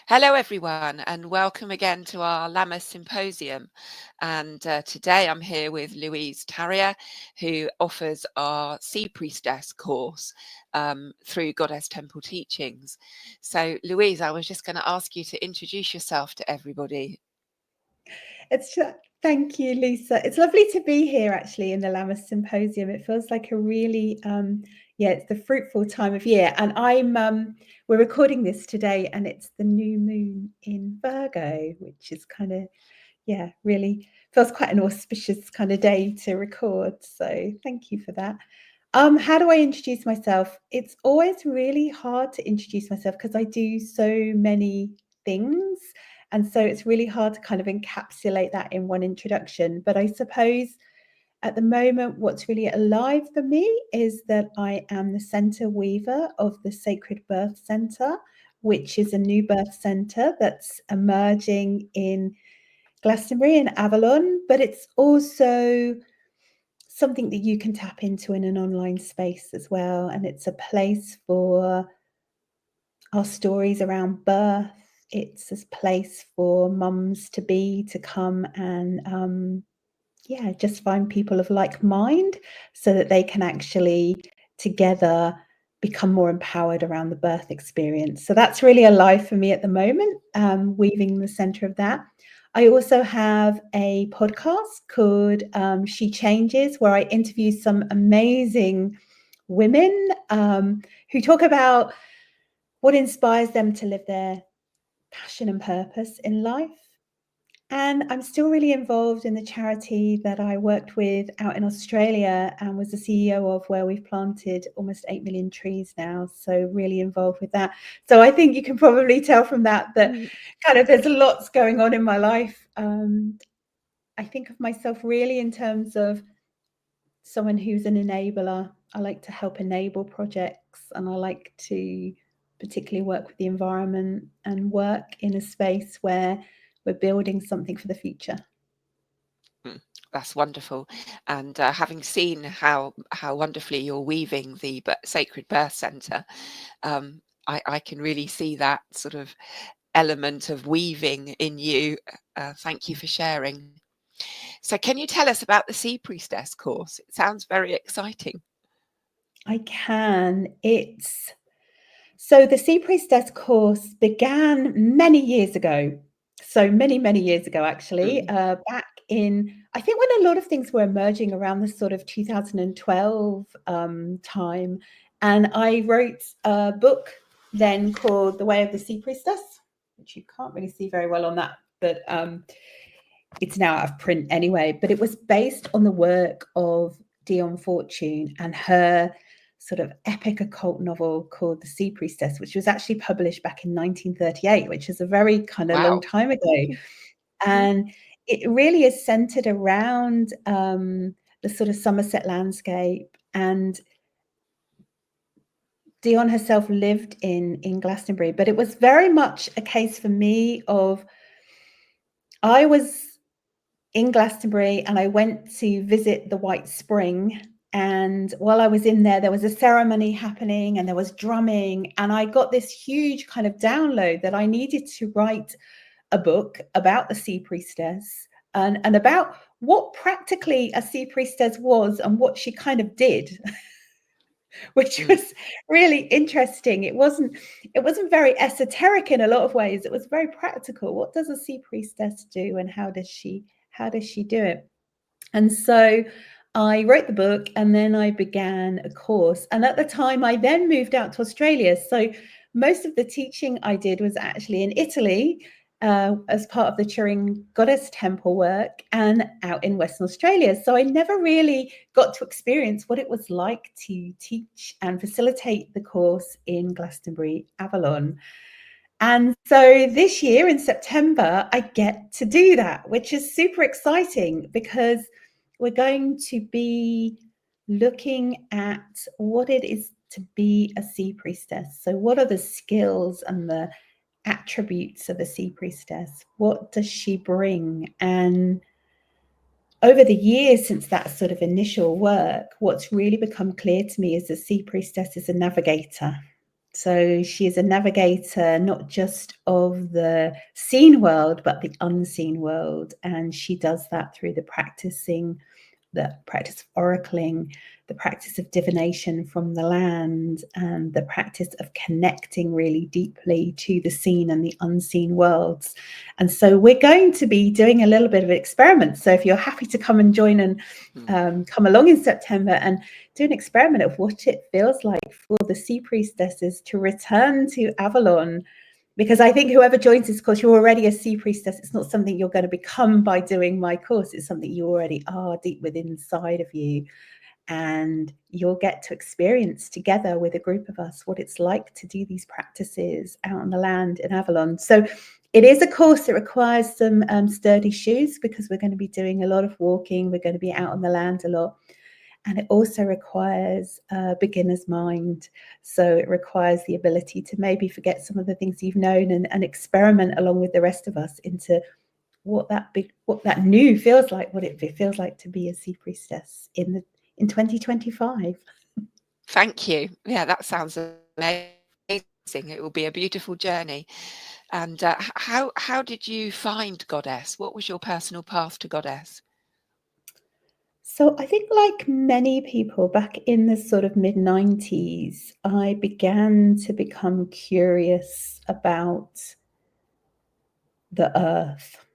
Hello, everyone, and welcome again to our Lammas Symposium. And today I'm here with Louise Tarrier, who offers our Sea Priestess course through Goddess Temple Teachings. So, Louise, I was just going to ask you to introduce yourself to everybody. Thank you, Lisa. It's lovely to be here actually in the Lammas Symposium. It feels like a really, it's the fruitful time of year. And we're recording this today and it's the new moon in Virgo, which is kind of, really feels quite an auspicious kind of day to record. So thank you for that. How do I introduce myself? It's always really hard to introduce myself because I do so many things. And so it's really hard to kind of encapsulate that in one introduction. But I suppose at the moment, what's really alive for me is that I am the centre weaver of the Sacred Birth Centre, which is a new birth centre that's emerging in Glastonbury and Avalon. But it's also something that you can tap into in an online space as well. And it's a place for our stories around birth. It's a place for mums to come and just find people of like mind so that they can actually together become more empowered around the birth experience. So that's really alive for me at the moment, weaving the center of that. I also have a podcast called She Changes, where I interview some amazing women who talk about what inspires them to live their passion and purpose in life. And I'm still really involved in the charity that I worked with out in Australia and was the CEO of, where we've planted almost 8 million trees now. So really involved with that. So I think you can probably tell from that kind of there's lots going on in my life. I think of myself really in terms of someone who's an enabler. I like to help enable projects, and I like to particularly work with the environment and work in a space where we're building something for the future. That's wonderful. And having seen how wonderfully you're weaving the Sacred Birth Centre, I can really see that sort of element of weaving in you. Thank you for sharing. So can you tell us about the Sea Priestess course? It sounds very exciting. I can. So the Sea Priestess course began many years ago. So many years ago, actually, back in, I think when a lot of things were emerging around the sort of 2012 time. And I wrote a book then called The Way of the Sea Priestess, which you can't really see very well on that, but it's now out of print anyway. But it was based on the work of Dion Fortune and her sort of epic occult novel called The Sea Priestess, which was actually published back in 1938, which is a very kind of long time ago. And it really is centered around the sort of Somerset landscape. And Dion herself lived in Glastonbury, but it was very much a case for me of, I was in Glastonbury and I went to visit the White Spring. And while I was in there, there was a ceremony happening and there was drumming. And I got this huge kind of download that I needed to write a book about the Sea Priestess and about what practically a Sea Priestess was and what she kind of did. Which was really interesting. It wasn't very esoteric in a lot of ways. It was very practical. What does a Sea Priestess do and how does she do it? And so I wrote the book and then I began a course. And at the time, I then moved out to Australia. So most of the teaching I did was actually in Italy as part of the Turing Goddess Temple work and out in Western Australia. So I never really got to experience what it was like to teach and facilitate the course in Glastonbury, Avalon. And so this year in September, I get to do that, which is super exciting because we're going to be looking at what it is to be a Sea Priestess. So what are the skills and the attributes of a Sea Priestess? What does she bring? And over the years since that sort of initial work, what's really become clear to me is the Sea Priestess is a navigator. So she is a navigator, not just of the seen world, but the unseen world. And she does that through the practice of oracling, the practice of divination from the land, and the practice of connecting really deeply to the seen and the unseen worlds. And so we're going to be doing a little bit of an experiment. So if you're happy to come and join and come along in September and do an experiment of what it feels like for the sea priestesses to return to Avalon, because I think whoever joins this course, you're already a sea priestess. It's not something you're going to become by doing my course. It's something you already are deep within inside of you. And you'll get to experience together with a group of us what it's like to do these practices out on the land in Avalon. So it is a course that requires some sturdy shoes, because we're going to be doing a lot of walking. We're going to be out on the land a lot. And it also requires a beginner's mind. So it requires the ability to maybe forget some of the things you've known and experiment along with the rest of us into what that new feels like, what it feels like to be a sea priestess in 2025. Thank you. Yeah, that sounds amazing. It will be a beautiful journey. And how did you find Goddess? What was your personal path to Goddess? So I think, like many people back in the sort of mid-90s, I began to become curious about the earth.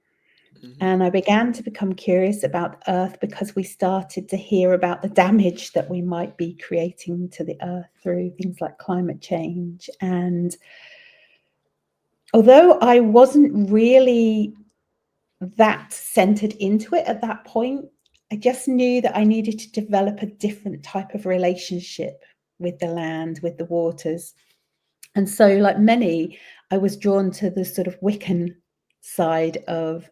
And I began to become curious about Earth because we started to hear about the damage that we might be creating to the Earth through things like climate change. And although I wasn't really that centered into it at that point, I just knew that I needed to develop a different type of relationship with the land, with the waters. And so, like many, I was drawn to the sort of Wiccan side of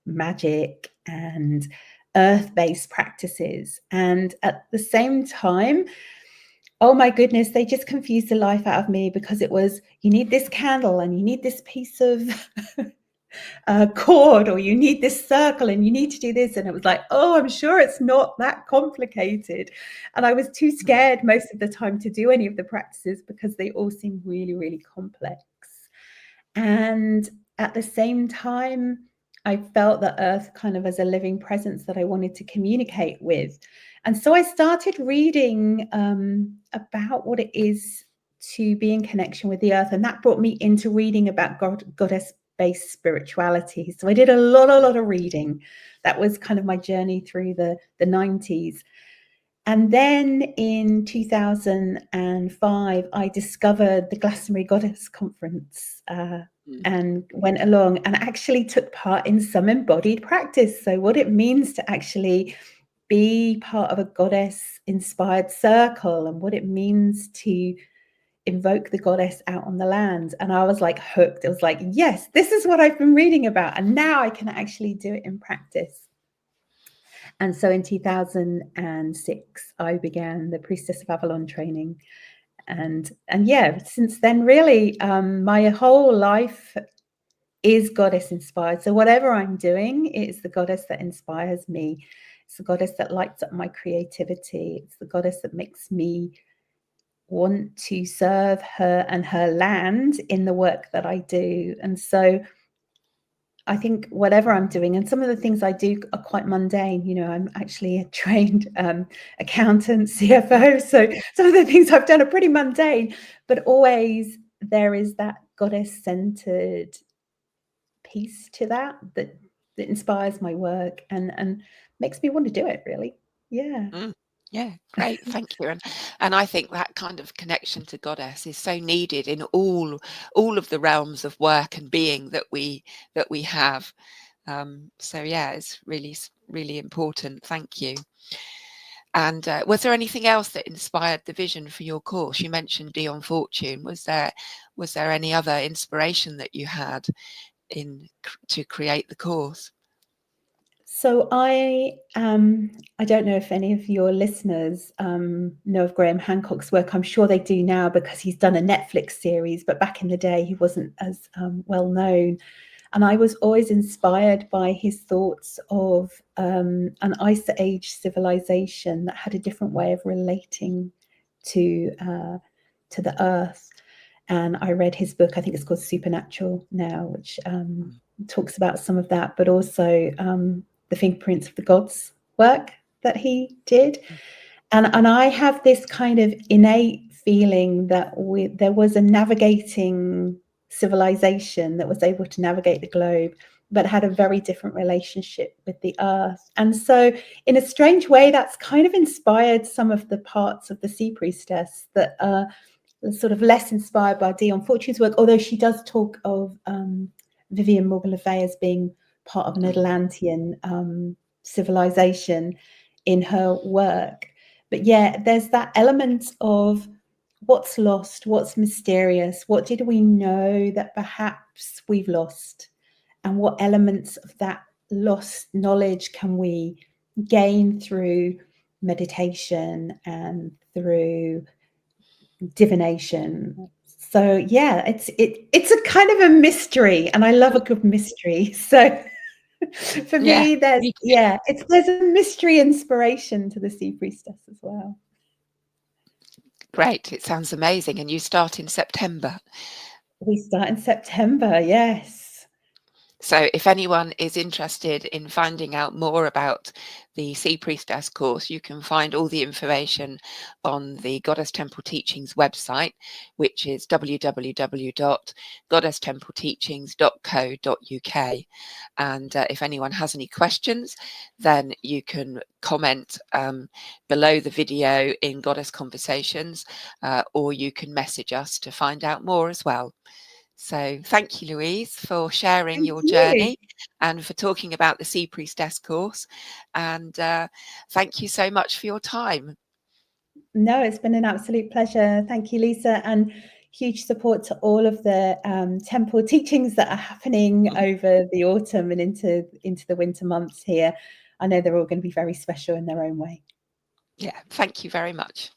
magic and earth-based practices. And at the same time, oh my goodness, they just confused the life out of me, because it was, you need this candle and you need this piece of cord, or you need this circle and you need to do this. And it was like, oh, I'm sure it's not that complicated. And I was too scared most of the time to do any of the practices, because they all seemed really, really complex. And at the same time, I felt the earth kind of as a living presence that I wanted to communicate with. And so I started reading about what it is to be in connection with the earth. And that brought me into reading about goddess-based spirituality. So I did a lot of reading. That was kind of my journey through the 90s. And then in 2005, I discovered the Glastonbury Goddess Conference and went along and actually took part in some embodied practice. So what it means to actually be part of a goddess-inspired circle, and what it means to invoke the goddess out on the land. And I was like hooked. It was like, yes, this is what I've been reading about, and now I can actually do it in practice. And so in 2006, I began the Priestess of Avalon training. And yeah, since then, really, my whole life is goddess inspired. So whatever I'm doing, it's the goddess that inspires me. It's the goddess that lights up my creativity. It's the goddess that makes me want to serve her and her land in the work that I do. And so I think whatever I'm doing, and some of the things I do are quite mundane. You know, I'm actually a trained accountant, CFO. So some of the things I've done are pretty mundane, but always there is that goddess-centered piece to that inspires my work and makes me want to do it, really. Yeah. Yeah, great, thank you. And I think that kind of connection to Goddess is so needed in all of the realms of work and being that we have. So yeah, it's really important. Thank you. And was there anything else that inspired the vision for your course? You mentioned Dion Fortune. Was there any other inspiration that you had to create the course? So I don't know if any of your listeners know of Graham Hancock's work. I'm sure they do now, because he's done a Netflix series, but back in the day he wasn't as well known. And I was always inspired by his thoughts of an Ice Age civilization that had a different way of relating to the earth. And I read his book, I think it's called Supernatural now, which talks about some of that, but also the Fingerprints of the Gods work that he did. And I have this kind of innate feeling that there was a navigating civilization that was able to navigate the globe, but had a very different relationship with the earth. And so in a strange way, that's kind of inspired some of the parts of the Sea Priestess that are sort of less inspired by Dion Fortune's work, although she does talk of Vivian Morgan Le Fay as being part of an Atlantean civilization in her work. But yeah, there's that element of what's lost, what's mysterious, what did we know that perhaps we've lost, and what elements of that lost knowledge can we gain through meditation and through divination. So yeah, it's a kind of a mystery, and I love a good mystery. So for me, there's a mystery inspiration to the Sea Priestess as well. Great, it sounds amazing. And you start in September? We start in September, yes. So if anyone is interested in finding out more about the Sea Priestess course, you can find all the information on the Goddess Temple Teachings website, which is www.goddesstempleteachings.co.uk. And if anyone has any questions, then you can comment below the video in Goddess Conversations, or you can message us to find out more as well. So thank you, Louise, for sharing your journey and for talking about the Sea Priestess course. And thank you so much for your time. No, it's been an absolute pleasure. Thank you, Lisa. And huge support to all of the temple teachings that are happening over the autumn and into the winter months here. I know they're all going to be very special in their own way. Yeah, thank you very much.